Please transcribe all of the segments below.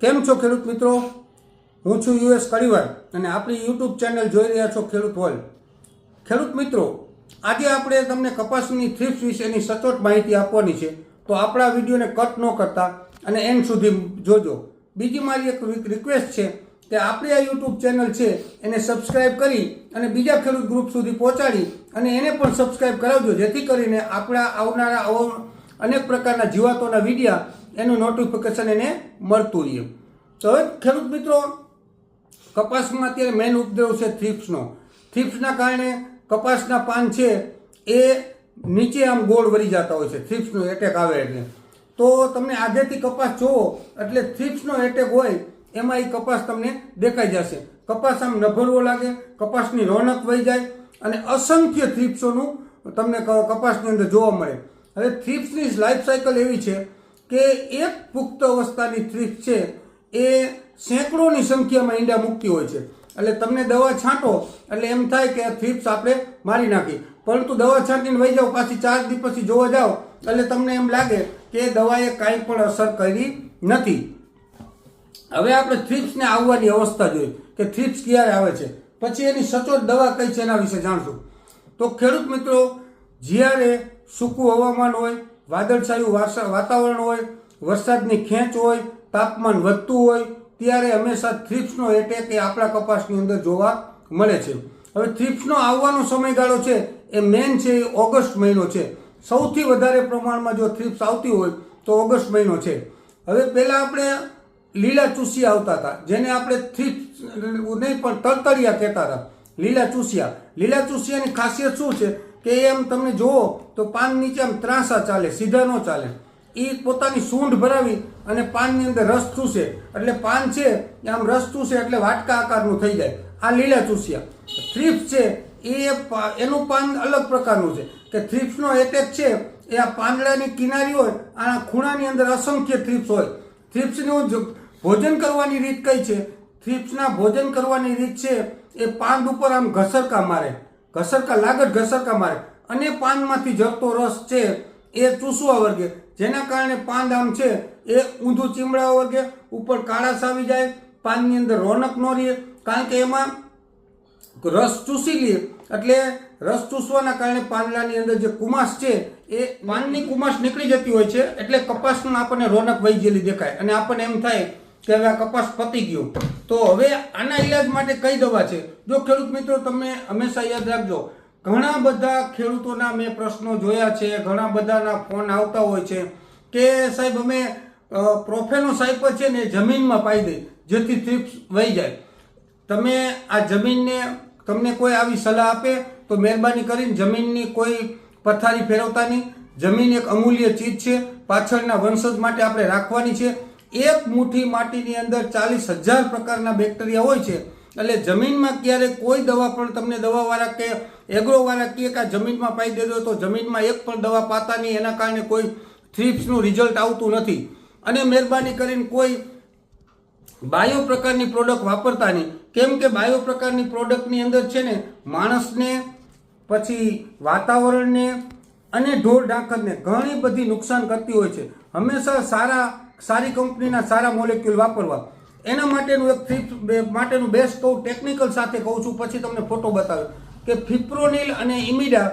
કેમ છો ખેડૂત મિત્રો? હું છું યુએસ કડીવાર અને આપણી યુટ્યુબ ચેનલ જોઈ રહ્યા છો ખેડૂત વર્લ્ડ. ખેડૂત મિત્રો, આજે આપણે તમને કપાસની થ્રિપ્સ વિશેની સચોટ માહિતી આપવાની છે, તો આપણા વિડીયોને કટ ન કરતા અને એન્ડ સુધી જોજો. બીજી મારી એક રિક્વેસ્ટ છે કે આપણી આ યુટ્યુબ ચેનલ છે એને સબસ્ક્રાઇબ કરી અને બીજા ખેડૂત ગ્રુપ સુધી પહોંચાડી અને એને પણ સબસ્ક્રાઇબ કરાવજો, જેથી કરીને આપણા આવનારા અનેક પ્રકારના જીવાતોના વિડીયા એનું નોટિફિકેશન એને મળતું રહે. તો હવે ખેડૂત મિત્રો, કપાસમાં અત્યારે મેઇન ઉપદ્રવ છે થ્રિપ્સનો. થ્રિપ્સના કારણે કપાસના પાન છે એ નીચે આમ ગોળ વળી જતા હોય છે. થ્રિપ્સનો એટેક આવે એટલે તો તમને આધેથી કપાસ જોવો એટલે થ્રિપ્સનો એટેક હોય એમાં એ કપાસ તમને દેખાઈ જશે. કપાસ આમ નભરવો લાગે, કપાસની રોનક વહી જાય અને અસંખ્ય થ્રિપ્સોનું તમને કપાસની અંદર જોવા મળે. હવે થ્રિપ્સની લાઈફ સાયકલ એવી છે કે એક પુખ્ત અવસ્થાની થ્રિપ્સ છે એ સેંકડોની સંખ્યામાં ઈંડા મૂકતી હોય છે. એટલે તમને દવા છાંટો એટલે એમ થાય કે આ થ્રિપ્સ આપણે મારી નાખી, પરંતુ દવા છાંટીને વહી જાઓ, પાછી 4 દિવસ પછી જોવા જાઓ એટલે તમને એમ લાગે કે દવાએ કાંઈ પણ અસર કરી નથી. હવે આપણે થ્રિપ્સને આવવાની અવસ્થા જોઈ કે થ્રિપ્સ ક્યારે આવે છે, પછી એની સચોટ દવા કઈ છે એના વિશે જાણશું. તો ખેડૂત મિત્રો, જ્યારે સૂકું હવામાન હોય, વાદળછાયું વાતાવરણ હોય, વરસાદની ખેંચ હોય, તાપમાન વધતું હોય, ત્યારે હંમેશા થ્રિપ્સનો એટેક એ આપણા કપાસની અંદર જોવા મળે છે. હવે થ્રિપ્સનો આવવાનો સમયગાળો છે એ મેન છે એ ઓગસ્ટ મહિનો છે. સૌથી વધારે પ્રમાણમાં જો થ્રિપ્સ આવતી હોય તો ઓગસ્ટ મહિનો છે. હવે પહેલાં આપણે લીલા ચૂસિયા આવતા હતા, જેને આપણે થ્રિપ્સ નહીં પણ તરતરિયા કહેતા હતા. લીલા ચૂસિયાની ખાસિયત શું છે કે એમ તમે જુઓ તો પાન નીચે આમ ત્રાંસા ચાલે, સીધા ન ચાલે. એ પોતાની સૂંઢ ભરાવી અને પાનની અંદર રસ ચૂસે, એટલે પાન છે એ આમ રસ ચૂસે એટલે વાટકા આકારનું થઈ જાય. આ લીલા ચૂસિયા. થ્રિપ્સ છે એનું પાન અલગ પ્રકારનું છે કે થ્રિપ્સનો એટેક છે એ આ પાંદડાની કિનારી હોય, આના ખૂણાની અંદર અસંખ્ય થ્રિપ્સ હોય. થ્રિપ્સનું ભોજન કરવાની રીત કઈ છે? થ્રિપ્સના ભોજન કરવાની રીત છે એ પાંદ ઉપર આમ ઘસરકા મારે, ઘસરકા મારે અને પાનમાંથી જરતો રસ છે એ ચૂસવા વર્ગે, જેના કારણે પાંદ આમ છે એ ઊંધું ચીમડા વર્ગે, ઉપર કાળાશ આવી જાય, પાનની અંદર રોનક ન રહે, કારણ કે એમાં રસ ચૂસી લે. એટલે રસ ચૂસવાના કારણે પાંદડાની અંદર જે કુમાશ છે એ પાનની કુમાશ નીકળી જતી હોય છે, એટલે કપાસમાં આપણને રોનક વહી ગયેલી દેખાય અને આપણને એમ થાય કે હવે આ કપાસ પતી ગયો. તો હવે આના ઈલાજ માટે કઈ દવા છે? જો ખેડૂત મિત્રો, તમે હંમેશા યાદ રાખજો, ઘણા બધા ખેડૂતોના મેં પ્રશ્નો જોયા છે, ઘણા બધાના ફોન આવતા હોય છે કે સાહેબ અમે પ્રોફેનો સાયપર છે ને જમીનમાં પાઈ દઈ જેથી થ્રિપ્સ વહી જાય. તમે આ જમીનને, તમને કોઈ આવી સલાહ આપે તો મહેરબાની કરીને જમીનની કોઈ પથારી ફેરવતા નહીં. જમીન એક અમૂલ્ય ચીજ છે, પાછળના વંશજ માટે આપણે રાખવાની છે. એક મુઠ્ઠી માટીની અંદર 40,000 પ્રકારના બેક્ટેરિયા હોય છે. એટલે જમીનમાં ક્યારે કોઈ દવા પણ તમને દવાવાળા કે એગ્રોવાળા કહે કે આ જમીનમાં પાઈ દેજો તો જમીનમાં એક પણ દવા પાતા નહીં, એના કારણે કોઈ થ્રિપ્સનું રિઝલ્ટ આવતું નથી. અને મહેરબાની કરીને કોઈ બાયો પ્રકારની પ્રોડક્ટ વાપરતા નહીં, કેમ કે બાયો પ્રકારની પ્રોડક્ટની અંદર છે ને માણસને, પછી વાતાવરણને અને ઢોર ઢાંખરને ઘણી બધી નુકસાન કરતી હોય છે. હંમેશા સારી કંપનીના સારા મોલેક્યુલ વાપરવા. એના માટેનું એક થ્રિપ્સ માટેનું બેસ્ટ કહું, ટેકનિકલ સાથે કહું છું, પછી તમને ફોટો બતાવ્યો કે ફિપ્રોનિલ અને ઇમિડા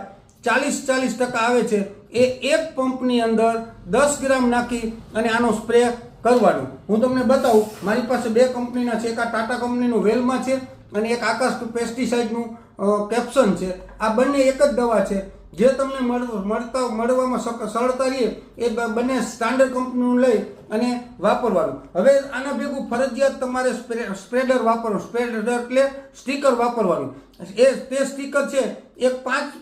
40% આવે છે. એ એક પંપની અંદર 10 ગ્રામ નાખી અને આનો સ્પ્રે કરવાનો. હું તમને બતાવું, મારી પાસે 2 કંપનીના છે, એક આ ટાટા કંપનીનું વેલમાં છે અને એક આકાશ પેસ્ટિસાઇડનું કેપ્સન છે. આ બંને એક જ દવા છે, જે તમને મળવામાં સરળતા રહે એ બંને સ્ટાન્ડર્ડ કંપનીનું લઈ અને વાપરવાનું. હવે આના ભેગું ફરજિયાત તમારે સ્પ્રેડર વાપરવાનું. સ્પ્રેડર એટલે સ્ટીકર વાપરવાનું. તે સ્ટીકર છે એક 5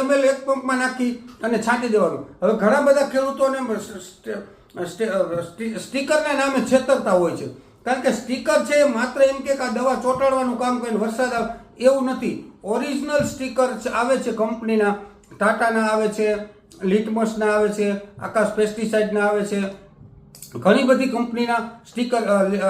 ml એક પંપમાં નાખી અને છાંટી દેવાનું. હવે ઘણા બધા ખેડૂતોને સ્ટીકરના નામે છેતરતા હોય છે, કારણ કે સ્ટીકર છે માત્ર એમ કે આ દવા ચોંટાડવાનું કામ કરીને વરસાદ આવે, એવું નથી. ઓરિજિનલ સ્ટીકર આવે છે કંપનીના, ટાટાના આવે છે, લિટમસના આવે છે, આકાશ પેસ્ટિસાઇડના આવે છે, ઘણી બધી કંપનીના સ્ટીકર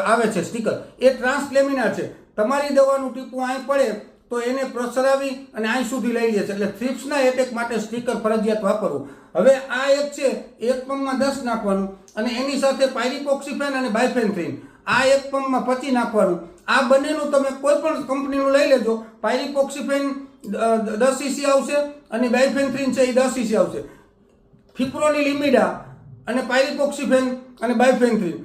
આવે છે. સ્ટીકર એ ટ્રાન્સલેમિનાર છે. તમારી દવાનું ટીપું અહીં પડે તો એને પ્રસરાવી અને અહીં સુધી લઈ લે છે. એટલે થ્રિપ્સના એટેક માટે સ્ટીકર ફરજિયાત વાપરવું. હવે આ એક છે, એક પંપમાં 10 નાખવાનું અને એની સાથે પાયરીપોક્સીફેન અને બાયફેન્થ્રીન આ એક પંપમાં 25 નાખવાનું. આ બંનેનું તમે કોઈ પણ કંપનીનું લઈ લેજો. પાયરીપોક્સીફેન 10 cc આવશે અને બાયફેન્થ્રીન છે એ 10 cc આવશે. ફિપ્રોનિલિમિડા અને પાયરીપોક્સીફેન અને બાયફેન્થ્રીન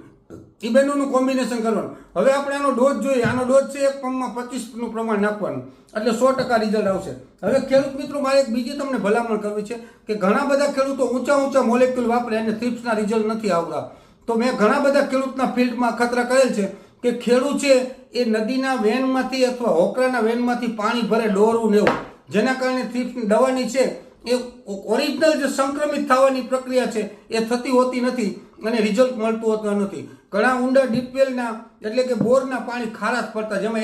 એ બંનેનું કોમ્બિનેશન કરવાનું. હવે આપણે આનો ડોઝ જોઈએ. આનો ડોઝ છે એક પંપમાં 25નું પ્રમાણ નાખવાનું, એટલે 100% રિઝલ્ટ આવશે. હવે ખેડૂત મિત્રો, મારે એક બીજી તમને ભલામણ કરવી છે કે ઘણા બધા ખેડૂતો ઊંચા મોલેક્યુલ વાપરે અને થ્રિપ્સના રિઝલ્ટ નથી આવતા. તો મેં ઘણા બધા ખેડૂતના ફિલ્ડમાં ખતરા કરેલ છે કે ખેડૂત છે એ નદીના વેનમાંથી અથવા હોકરાના વેનમાંથી પાણી ભરે ડોરવું ને એવું, જેના કારણે થ્રિપ્સની દવાની છે એ ઓરિજિનલ જે સંક્રમિત થવાની પ્રક્રિયા છે એ થતી હોતી નથી અને રિઝલ્ટ મળતું હોતું નથી. ઘણા ઊંડા ડીપવેલના એટલે કે બોરના પાણી ખારાશ પડતા, જેમાં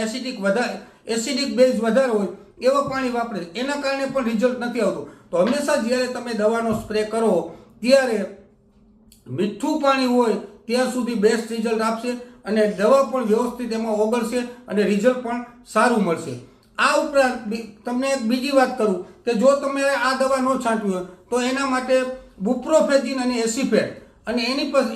એસિડિક બેઝ વધારે હોય એવા પાણી વાપરે છે, એના કારણે પણ રિઝલ્ટ નથી આવતું. તો હંમેશા જ્યારે તમે દવાનો સ્પ્રે કરો ત્યારે મીઠું પાણી હોય ત્યાં સુધી બેસ્ટ રિઝલ્ટ આપશે અને દવા પણ વ્યવસ્થિત એમાં ઓગળશે અને રિઝલ્ટ પણ સારું મળશે. આ ઉપરાંત તમને એક બીજી વાત કરું કે જો તમે આ દવા ન છાંટવી હોય તો એના માટે બુપ્રોફેજિન અને એસિફેટ અને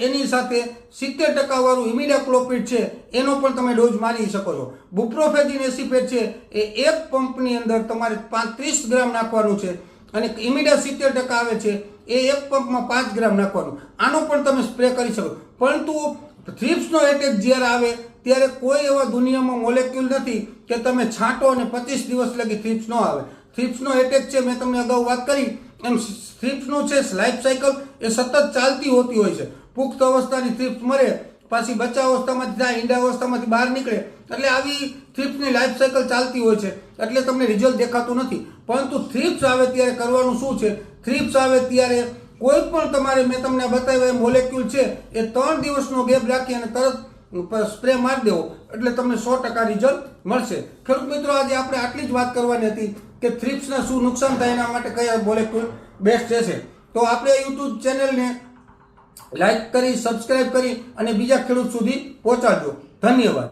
એની સાથે 70% વાળું ઇમિડાક્લોપિડ છે એનો પણ તમે ડોઝ મારી શકો છો. બુપ્રોફેજિન એસિફેટ છે એ એક પંપની અંદર તમારે 30 ગ્રામ નાખવાનું છે અને ઇમિડા 70% આવે છે એ એક પંપમાં 5 ગ્રામ નાખવાનું. આનો પણ તમે સ્પ્રે કરી શકો. પરંતુ થ્રિપ્સનો એટેક જ્યારે આવે ત્યારે કોઈ એવા દુનિયામાં મોલેક્યુલ નથી કે તમે છાંટો અને 25 દિવસ લગી થ્રિપ્સ ન આવે. થ્રિપ્સનો એટેક છે, મેં તમને અગાઉ વાત કરી એમ, થ્રિપ્સનું છે લાઈફ સાયકલ એ સતત ચાલતી હોતી હોય છે. પુખ્ત અવસ્થાની થ્રિપ્સ મરે, પાછી બચ્ચા અવસ્થામાંથી જાય, ઈંડા અવસ્થામાંથી બહાર નીકળે, એટલે આવી થ્રિપ્સની લાઈફ સાયકલ ચાલતી હોય છે, એટલે તમને રિઝલ્ટ દેખાતું નથી. પરંતુ થ્રિપ્સ આવે ત્યારે કરવાનું શું છે? થ્રિપ્સ આવે ત્યારે કોઈ પણ તમારે મેં તમને બતાવ્યા મોલેક્યુલ છે એ 3 દિવસનો ગેપ રાખી અને તરત સ્પ્રે મારી દેવો, એટલે તમને 100% રિઝલ્ટ મળશે. ખેડૂત મિત્રો, આજે આપણે આટલી જ વાત કરવાની હતી કે થ્રિપ્સના શું નુકસાન થાય, એના માટે કયા મોલેક્યુલ બેસ્ટ રહેશે. તો આપણે યુટ્યુબ ચેનલને લાઈક કરી, સબસ્ક્રાઇબ કરી અને બીજા ખેડૂત સુધી પહોંચાડજો. ધન્યવાદ.